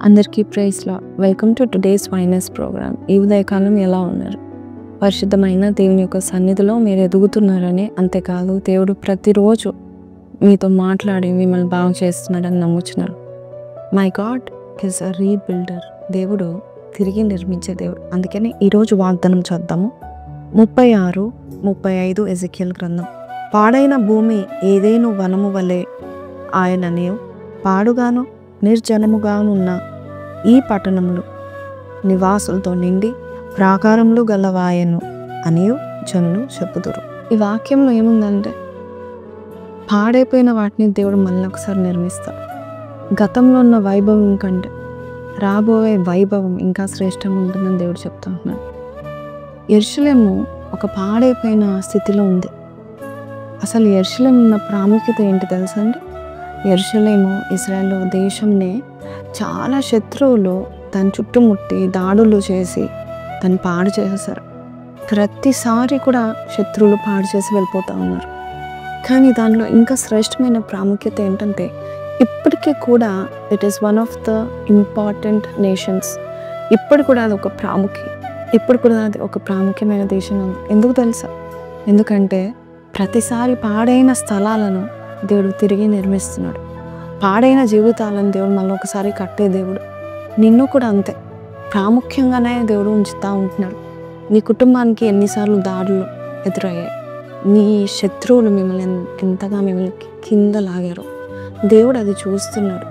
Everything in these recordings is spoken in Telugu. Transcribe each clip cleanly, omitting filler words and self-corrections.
అందరికీ praise lord. Welcome to today's finest programme. ఈ ఉదయకాలం ఎలా ఉన్నారు? పరిశుద్ధమైన దేవుని యొక్క సన్నిధిలో మీరు ఎదుగుతున్నారని, అంతేకాదు దేవుడు ప్రతిరోజు మీతో మాట్లాడి మిమ్మల్ని బాగు చేస్తున్నాడని నమ్ముచున్నారు. My God is a rebuilder. దేవుడు తిరిగి నిర్మించే దేవుడు. అందుకని ఈరోజు వాగ్దానం చూద్దాము. 36-35 ఎజెకియల్ గ్రంథం. పాడైన భూమి ఏదేను వనము వలె ఆయననే పాడుగాను నిర్జనముగానున్న ఈ పట్టణములు నివాసులతో నిండి ప్రాకారములు గలవాయను అని జనులు చెప్పుదురు. ఈ వాక్యంలో ఏముందంటే, పాడైపోయిన వాటిని దేవుడు మళ్ళీ ఒకసారి నిర్మిస్తాడు. గతంలో ఉన్న వైభవం కంటే రాబోయే వైభవం ఇంకా శ్రేష్టంగా ఉంటుందని దేవుడు చెప్తా ఉన్నాడు. యెరూషలేము ఒక పాడైపోయిన స్థితిలో ఉంది. అసలు యెరూషలేము ఉన్న ప్రాముఖ్యత ఏంటి తెలుసా అండి? యెరూషలేము ఇశ్రాయేలు దేశంనే చాలా శత్రువులు దాని చుట్టుముట్టి దాడులు చేసి దాన్ని పాడు చేసేసారు. ప్రతిసారి కూడా శత్రువులు పాడు చేసి వెళ్ళిపోతూ ఉన్నారు. కానీ దానిలో ఇంకా శ్రేష్టమైన ప్రాముఖ్యత ఏంటంటే, ఇప్పటికీ కూడా it is one of the important nations. ఇప్పుడు కూడా అది ఒక ప్రాముఖ్యమైన దేశం ఉంది. ఎందుకు తెలుసా? ఎందుకంటే ప్రతిసారి పాడైన స్థలాలను దేవుడు తిరిగి నిర్మిస్తున్నాడు. పాడైన జీవితాలను దేవుడు మళ్ళీ ఒకసారి కట్టే దేవుడు. నిన్ను కూడా అంతే ప్రాముఖ్యంగానే దేవుడు ఉంచుతూ ఉంటున్నాడు. నీ కుటుంబానికి ఎన్నిసార్లు దాడులు ఎదురయ్యాయి, నీ శత్రువులు ఎంతగా మిమ్మల్ని కింద లాగారు, దేవుడు అది చూస్తున్నాడు.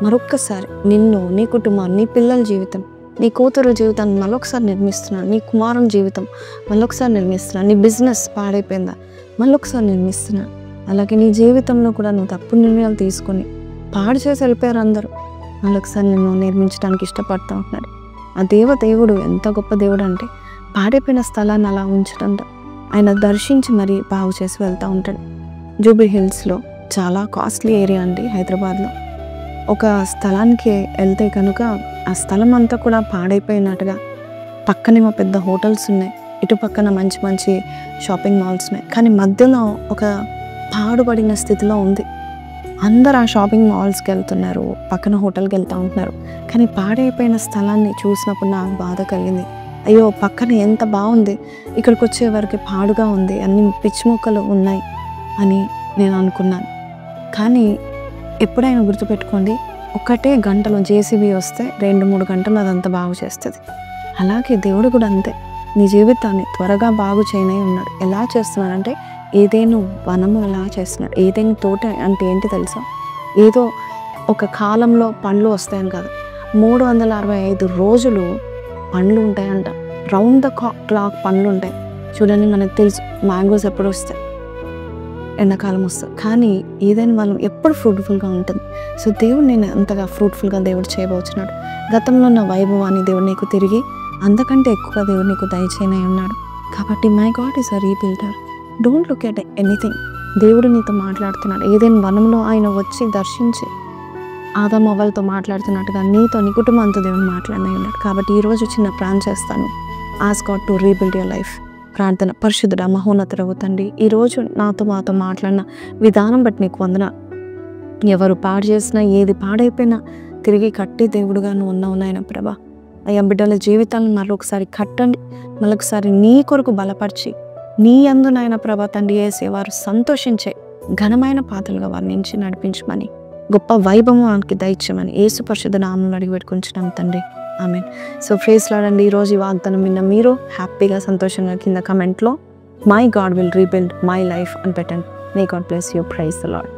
మరొక్కసారి నిన్ను, నీ కుటుంబాన్ని, నీ పిల్లల జీవితం, నీ కూతురు జీవితాన్ని మళ్ళొకసారి నిర్మిస్తున్నాడు. నీ కుమారుని జీవితం మళ్ళొకసారి నిర్మిస్తున్నాడు. నీ బిజినెస్ పాడైపోయిందా మళ్ళొకసారి నిర్మిస్తున్నాడు. అలాగే నీ జీవితంలో కూడా నువ్వు తప్పుడు నిర్ణయాలు తీసుకొని పాడు చేసి వెళ్ళిపోయారు అందరూ. మళ్ళొకసారి నిన్ను నిర్మించడానికి ఇష్టపడుతూ ఉంటున్నాడు. ఆ దేవుడు ఎంత గొప్ప దేవుడు అంటే, పాడైపోయిన స్థలాన్ని అలా ఉంచడంట ఆయన దర్శించి మరీ బాగు చేసి వెళ్తూ ఉంటాడు. జూబ్లీ హిల్స్లో చాలా కాస్ట్లీ ఏరియా అండి, హైదరాబాద్లో. ఒక స్థలానికి వెళ్తే కనుక ఆ స్థలం అంతా కూడా పాడైపోయినట్టుగా, పక్కనేమో పెద్ద హోటల్స్ ఉన్నాయి, ఇటు పక్కన మంచి మంచి షాపింగ్ మాల్స్ ఉన్నాయి, కానీ మధ్యలో ఒక పాడుపడిన స్థితిలో ఉంది. అందరూ ఆ షాపింగ్ మాల్స్కి వెళ్తున్నారు, పక్కన హోటల్కి వెళ్తూ ఉంటున్నారు. కానీ పాడైపోయిన స్థలాన్ని చూసినప్పుడు నాకు బాధ కలిగింది. అయ్యో, పక్కన ఎంత బాగుంది, ఇక్కడికి వచ్చే వరకు పాడుగా ఉంది, అన్ని పిచ్చి మొక్కలు ఉన్నాయి అని నేను అనుకున్నాను. కానీ ఎప్పుడైనా గుర్తుపెట్టుకోండి, ఒకటే గంటలో జేసీబీ వస్తే 2-3 గంటలు అదంతా బాగు చేస్తుంది. అలాగే దేవుడు కూడా అంతే నీ జీవితాన్ని త్వరగా బాగు చేయనే ఉన్నాడు. ఎలా చేస్తున్నాడంటే, ఏదేను వనము ఎలా చేస్తున్నాడు. ఏదేను తోట అంటే ఏంటి తెలుసా? ఏదో ఒక కాలంలో పండ్లు వస్తాయని కాదు, 365 రోజులు పండ్లు ఉంటాయంట. రౌండ్ ద క్లాక్ పండ్లు ఉంటాయి. చూడండి, మనకు తెలుసు మ్యాంగోస్ ఎప్పుడు వస్తాయి, ఎండాకాలం వస్తుంది. కానీ ఏదైనా మనం ఎప్పుడు ఫ్రూట్ఫుల్గా ఉంటుంది. సో దేవుడు నేను అంతగా ఫ్రూట్ఫుల్గా దేవుడు చేయబోతున్నాడు. గతంలో ఉన్న వైభవాన్ని దేవుడు నీకు తిరిగి అంతకంటే ఎక్కువగా దేవుడు నీకు దయచేయనే ఉన్నాడు. కాబట్టి my God is a rebuilder. Don't look at anything. దేవుడు నీతో మాట్లాడుతున్నాడు. ఏదైనా వనంలో ఆయన వచ్చి దర్శించి ఆదాము అవ్వలతో మాట్లాడుతున్నట్టుగా నీతో, నీ కుటుంబంతో దేవుడు మాట్లాడినే ఉన్నాడు. కాబట్టి ఈరోజు చిన్న ప్రార్థన చేస్తాను. Ask God to rebuild your life. ప్రార్థన. పరిశుద్ధుడా, మహోన్నతుడవు తండ్రి, ఈరోజు మాతో మాట్లాడిన విధానం బట్టి నీకు వందనాలు. ఎవరు పాడు చేసినా, ఏది పాడైపోయినా తిరిగి కట్టి దేవుడుగా నువ్వు ఉన్నావు నాయన ప్రభా. అయ్యా, బిడ్డల జీవితాలను మరొకసారి కట్టండి, మరొకసారి నీ కొరకు బలపరిచి, నీ యందు నాయన ప్రభా తండ్రి యేసే వారు సంతోషించే ఘనమైన పాత్రలుగా వారిని నుంచి నడిపించమని, గొప్ప వైభవం వారికి దయచేయమని యేసు పరిశుద్ధ నామములో అడిగి పెట్టుకుంటున్నాం తండ్రి. ఆమేన్. సో ప్రైజ్ లార్డ్ అండి. ఈరోజు ఈ వాగ్దానం విన్న మీరు హ్యాపీగా, సంతోషంగా కింద కమెంట్లో my God will rebuild my life అని పెట్టండి. May God bless you. Praise the lord.